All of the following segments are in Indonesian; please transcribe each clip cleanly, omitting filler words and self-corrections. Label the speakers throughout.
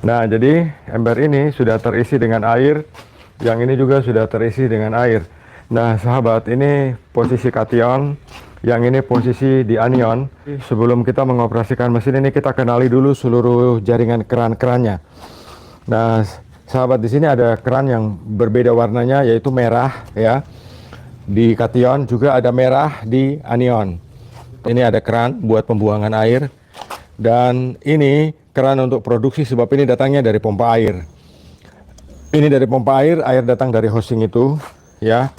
Speaker 1: Nah, jadi ember ini sudah terisi dengan air, yang ini juga sudah terisi dengan air. Nah, sahabat, ini posisi kation, yang ini posisi di anion. Sebelum kita mengoperasikan mesin ini, kita kenali dulu seluruh jaringan keran-kerannya. Nah, sahabat, di sini ada keran yang berbeda warnanya, yaitu merah ya. Di kation juga ada merah di anion. Ini ada keran buat pembuangan air, dan ini keran untuk produksi, sebab ini datangnya dari pompa air. Ini dari pompa air datang dari hosing itu ya.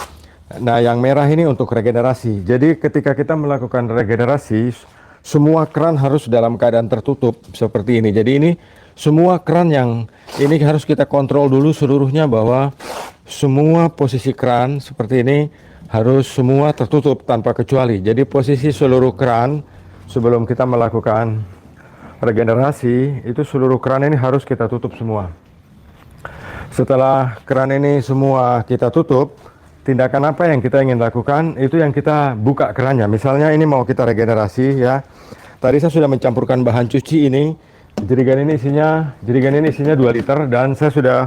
Speaker 1: Nah, yang merah ini untuk regenerasi. Jadi ketika kita melakukan regenerasi, semua keran harus dalam keadaan tertutup seperti ini. Jadi ini semua keran yang ini harus kita kontrol dulu seluruhnya, bahwa semua posisi keran seperti ini harus semua tertutup tanpa kecuali. Jadi posisi seluruh keran sebelum kita melakukan regenerasi, itu seluruh keran ini harus kita tutup semua. Setelah keran ini semua kita tutup, tindakan apa yang kita ingin lakukan, itu yang kita buka kerannya. Misalnya ini mau kita regenerasi ya. Tadi saya sudah mencampurkan bahan cuci ini. Jerigen ini isinya 2 liter, dan saya sudah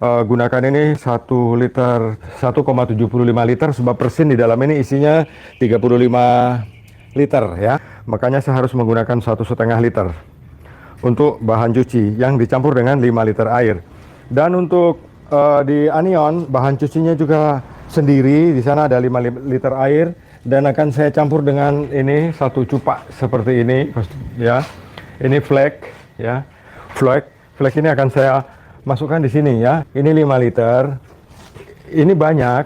Speaker 1: gunakan ini 1 liter, 1,75 liter, sebab persin di dalam ini isinya 35 liter ya. Makanya saya harus menggunakan 1,5 liter untuk bahan cuci yang dicampur dengan 5 liter air. Dan untuk di anion, bahan cucinya juga sendiri. Di sana ada 5 liter air, dan akan saya campur dengan ini 1 cupak seperti ini ya. Ini flake ya. Flake ini akan saya masukkan di sini ya. Ini 5 liter. Ini banyak.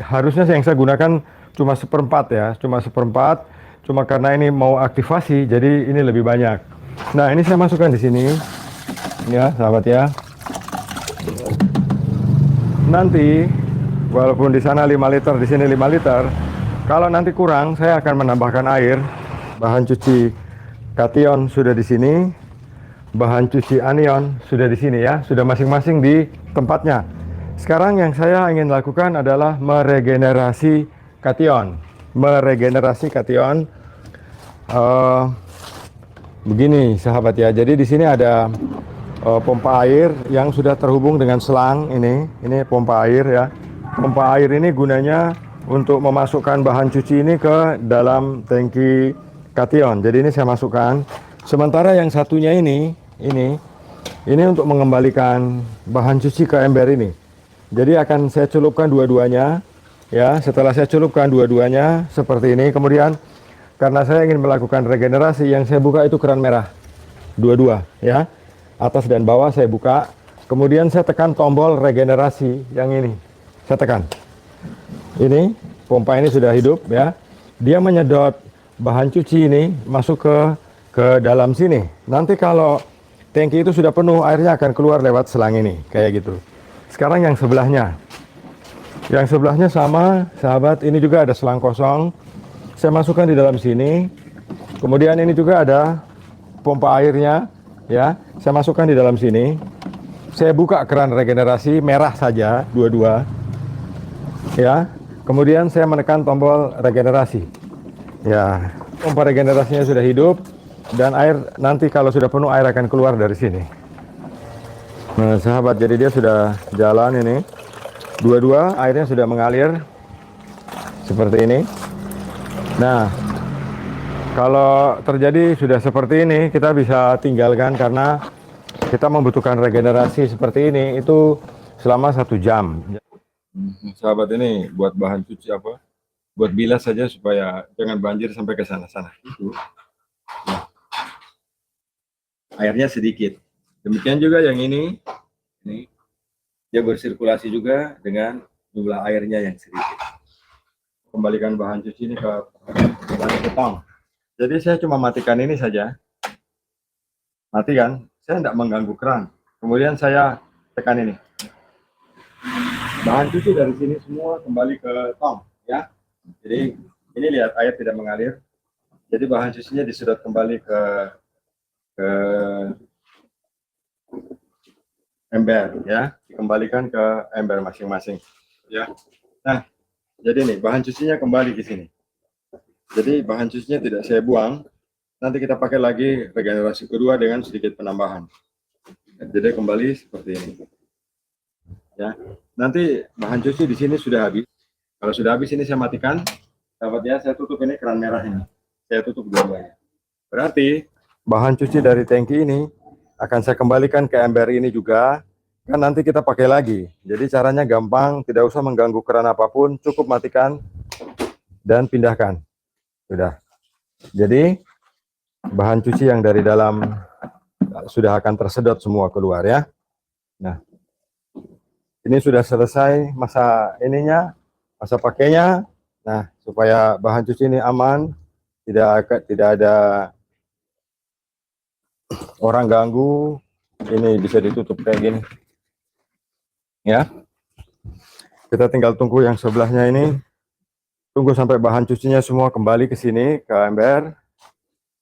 Speaker 1: Harusnya yang saya gunakan cuma seperempat ya, cuma seperempat. Cuma karena ini mau aktivasi, jadi ini lebih banyak. Nah, ini saya masukkan di sini ya, sahabat ya. Nanti walaupun di sana 5 liter, di sini 5 liter, kalau nanti kurang, saya akan menambahkan air. Bahan cuci kation sudah di sini, bahan cuci anion sudah di sini ya, sudah masing-masing di tempatnya. Sekarang yang saya ingin lakukan adalah meregenerasi kation. Begini sahabat ya, jadi di sini ada pompa air yang sudah terhubung dengan selang ini pompa air ya. Pompa air ini gunanya untuk memasukkan bahan cuci ini ke dalam tangki kation. Jadi ini saya masukkan. Sementara yang satunya ini untuk mengembalikan bahan cuci ke ember ini. Jadi akan saya celupkan dua-duanya ya. Setelah saya celupkan dua-duanya seperti ini, kemudian karena saya ingin melakukan regenerasi, yang saya buka itu keran merah dua-dua ya. Atas dan bawah saya buka, kemudian saya tekan tombol regenerasi yang ini. Saya tekan. Ini pompa ini sudah hidup ya. Dia menyedot bahan cuci ini masuk ke dalam sini. Nanti kalau tangki itu sudah penuh, airnya akan keluar lewat selang ini kayak gitu. Sekarang yang sebelahnya. Yang sebelahnya sama, sahabat, ini juga ada selang kosong. Saya masukkan di dalam sini. Kemudian ini juga ada pompa airnya ya. Saya masukkan di dalam sini. Saya buka keran regenerasi merah saja, dua-dua ya. Kemudian saya menekan tombol regenerasi ya. Pompa regenerasinya sudah hidup, dan air nanti kalau sudah penuh, air akan keluar dari sini. Nah sahabat, jadi dia sudah jalan ini. Dua-dua airnya sudah mengalir seperti ini. Nah, kalau terjadi sudah seperti ini, kita bisa tinggalkan, karena kita membutuhkan regenerasi seperti ini itu selama 1 jam. Sahabat, ini buat bahan cuci apa? Buat bilas saja supaya jangan banjir sampai ke sana-sana. Itu. Nah, airnya sedikit. Demikian juga yang ini dia bersirkulasi juga dengan jumlah airnya yang sedikit. Kembalikan bahan cuci ini ke tong. Jadi saya cuma matikan ini saja. Matikan, saya tidak mengganggu keran. Kemudian saya tekan ini. Bahan cuci dari sini semua kembali ke tong ya. Jadi ini lihat, air tidak mengalir. Jadi bahan cucinya disedot kembali ke ember ya, dikembalikan ke ember masing-masing ya. Nah, jadi nih bahan cucinya kembali ke sini. Jadi bahan cucinya tidak saya buang. Nanti kita pakai lagi regenerasi kedua dengan sedikit penambahan. Jadi kembali seperti ini. Ya, nanti bahan cuci di sini sudah habis. Kalau sudah habis ini saya matikan. Sahabat ya, saya tutup ini keran merah ini. Saya tutup dua-duanya. Berarti bahan cuci dari tangki ini akan saya kembalikan ke ember ini juga. Kan nanti kita pakai lagi. Jadi caranya gampang, tidak usah mengganggu keran apapun, cukup matikan dan pindahkan. Sudah. Jadi bahan cuci yang dari dalam sudah akan tersedot semua keluar ya. Nah, ini sudah selesai masa ininya, masa pakainya. Nah, supaya bahan cuci ini aman, tidak ada orang ganggu, ini bisa ditutup kayak gini. Ya. Kita tinggal tunggu yang sebelahnya ini. Tunggu sampai bahan cucinya semua kembali ke sini, ke ember.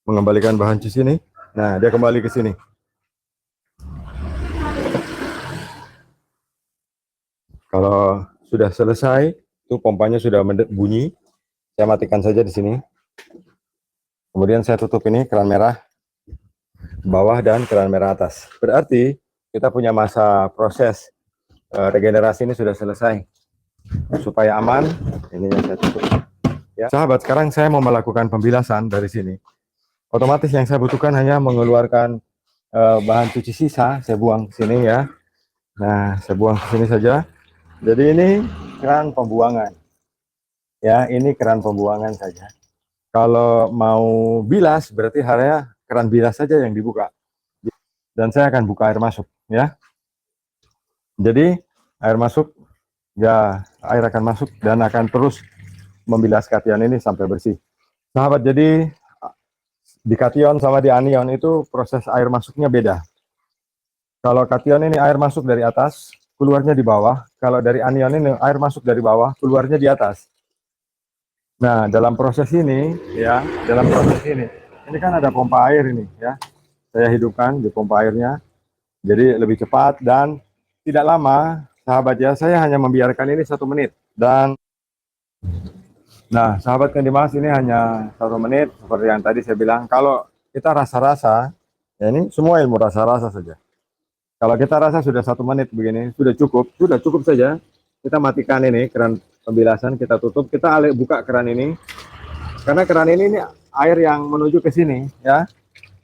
Speaker 1: Mengembalikan bahan cuci ini. Nah, dia kembali ke sini. Kalau sudah selesai, itu pompanya sudah bunyi. Saya matikan saja di sini. Kemudian saya tutup ini keran merah bawah dan keran merah atas. Berarti kita punya masa proses regenerasi ini sudah selesai. Supaya aman, ininya saya tutup. Ya. Sahabat, sekarang saya mau melakukan pembilasan dari sini. Otomatis yang saya butuhkan hanya mengeluarkan bahan cuci sisa, saya buang ke sini ya. Nah, saya buang ke sini saja. Jadi ini keran pembuangan. Ya, ini keran pembuangan saja. Kalau mau bilas, berarti hanya keran bilas saja yang dibuka. Dan saya akan buka air masuk ya. Jadi air masuk, ya air akan masuk dan akan terus membilas kation ini sampai bersih. Sahabat, jadi di kation sama di anion itu proses air masuknya beda. Kalau kation ini air masuk dari atas, keluarnya di bawah. Kalau dari anion ini air masuk dari bawah, keluarnya di atas. Nah, dalam proses ini ya, ini kan ada pompa air ini ya. Saya hidupkan di pompa airnya. Jadi lebih cepat dan tidak lama, sahabat ya. Saya hanya membiarkan ini 1 menit dan nah, sahabat yang dimaksud ini hanya 1 menit seperti yang tadi saya bilang. Kalau kita rasa-rasa, ya ini semua ilmu rasa-rasa saja. Kalau kita rasa sudah 1 menit begini, sudah cukup saja. Kita matikan ini keran pembilasan, kita tutup, kita buka keran ini. Karena keran ini air yang menuju ke sini, ya.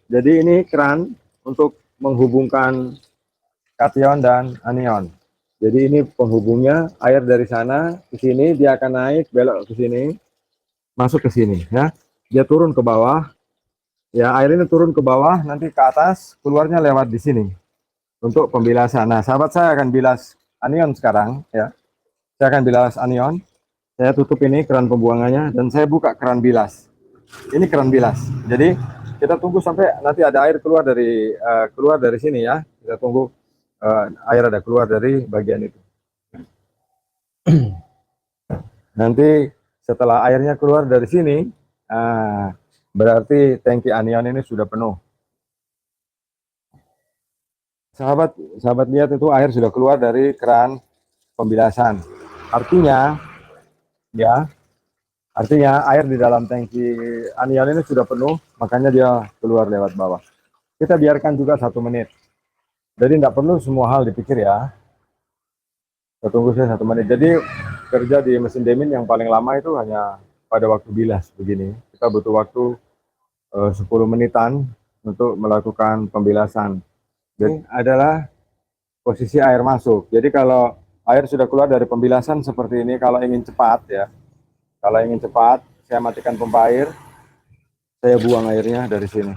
Speaker 1: Jadi ini keran untuk menghubungkan kation dan anion. Jadi ini penghubungnya, air dari sana ke sini, dia akan naik belok ke sini, masuk ke sini, ya. Dia turun ke bawah, ya air ini turun ke bawah, nanti ke atas, keluarnya lewat di sini untuk pembilasan. Nah, sahabat, saya akan bilas anion sekarang, ya. Saya akan bilas anion. Saya tutup ini keran pembuangannya dan saya buka keran bilas. Ini keran bilas. Jadi kita tunggu sampai nanti ada air keluar dari sini ya. Kita tunggu air ada keluar dari bagian itu. Nanti setelah airnya keluar dari sini, berarti tangki anion ini sudah penuh. Sahabat lihat itu air sudah keluar dari keran pembilasan. Artinya air di dalam tangki anion ini sudah penuh, makanya dia keluar lewat bawah. Kita biarkan juga 1 menit. Jadi tidak perlu semua hal dipikir ya. Kita tunggu saya 1 menit. Jadi kerja di mesin demin yang paling lama itu hanya pada waktu bilas begini. Kita butuh waktu 10 menitan untuk melakukan pembilasan. Dan adalah posisi air masuk. Jadi kalau air sudah keluar dari pembilasan seperti ini, kalau ingin cepat ya, saya matikan pompa air, saya buang airnya dari sini.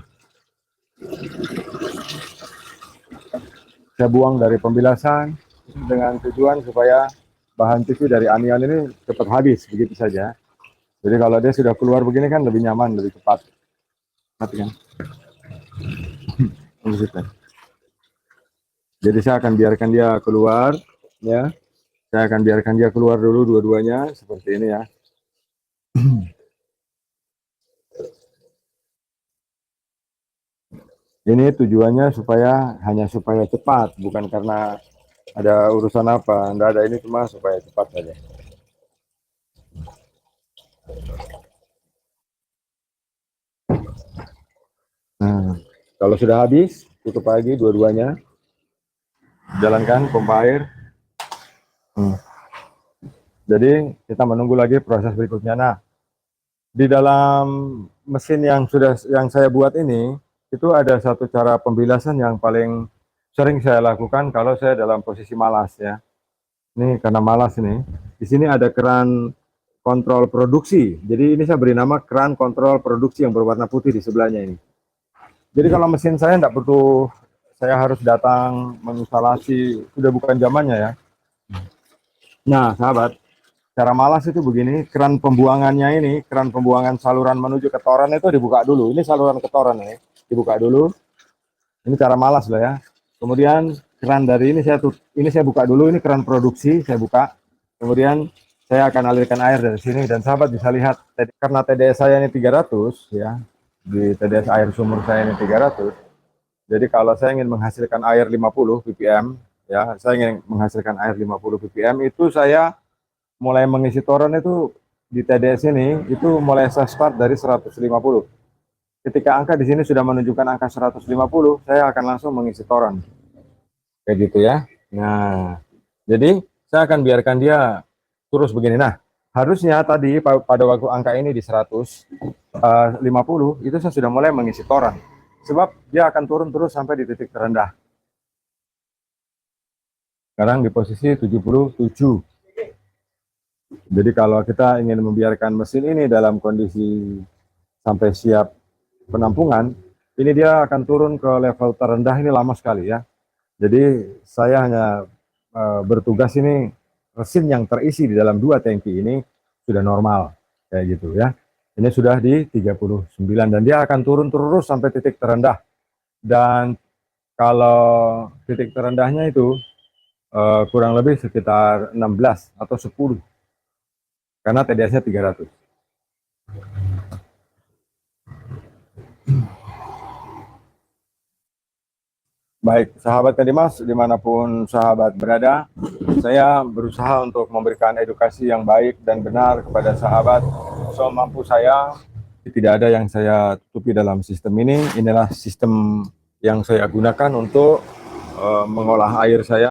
Speaker 1: Saya buang dari pembilasan dengan tujuan supaya bahan cuci dari anion ini cepat habis, begitu saja. Jadi kalau dia sudah keluar begini kan lebih nyaman, lebih cepat. Matikan. Jadi saya akan biarkan dia keluar, ya. Saya akan biarkan dia keluar dulu dua-duanya seperti ini ya. Ini tujuannya hanya supaya cepat, bukan karena ada urusan apa. Tidak ada, ini cuma supaya cepat saja. Nah, kalau sudah habis, tutup lagi dua-duanya. jalankan pompa air. Jadi kita menunggu lagi proses berikutnya. Nah, di dalam mesin yang saya buat ini, itu ada satu cara pembilasan yang paling sering saya lakukan kalau saya dalam posisi malas ya. Ini karena malas ini. Di sini ada keran kontrol produksi. Jadi ini saya beri nama keran kontrol produksi yang berwarna putih di sebelahnya ini. Jadi kalau mesin saya tidak butuh, saya harus datang menginstalasi, sudah bukan zamannya ya. Nah, sahabat, cara malas itu begini, keran pembuangannya ini, keran pembuangan saluran menuju ke toren itu dibuka dulu. Ini saluran ke toren ini, dibuka dulu. Ini cara malas lah ya. Kemudian keran dari ini saya buka dulu, ini keran produksi saya buka. Kemudian saya akan alirkan air dari sini dan sahabat bisa lihat karena TDS saya ini 300 ya. Di TDS air sumur saya ini 300. Jadi kalau saya ingin menghasilkan air 50 ppm ya, saya ingin menghasilkan air 50 ppm itu saya mulai mengisi toren itu di TDS ini itu mulai saya start dari 150. Ketika angka di sini sudah menunjukkan angka 150, saya akan langsung mengisi toren. Kayak gitu ya. Nah, jadi saya akan biarkan dia terus begini. Nah, harusnya tadi pada waktu angka ini di 150 itu saya sudah mulai mengisi toren. Sebab dia akan turun terus sampai di titik terendah. Sekarang di posisi 77. Jadi kalau kita ingin membiarkan mesin ini dalam kondisi sampai siap penampungan, ini dia akan turun ke level terendah ini lama sekali ya. Jadi saya hanya bertugas ini mesin yang terisi di dalam 2 tangki ini sudah normal kayak gitu ya. Ini sudah di 39 dan dia akan turun terus sampai titik terendah. Dan kalau titik terendahnya itu kurang lebih sekitar 16 atau 10 karena TDS-nya 300. Baik, sahabat Kadimas, dimanapun sahabat berada, saya berusaha untuk memberikan edukasi yang baik dan benar kepada sahabat semampu saya. Tidak ada yang saya tutupi dalam sistem ini. Inilah sistem yang saya gunakan untuk mengolah air saya.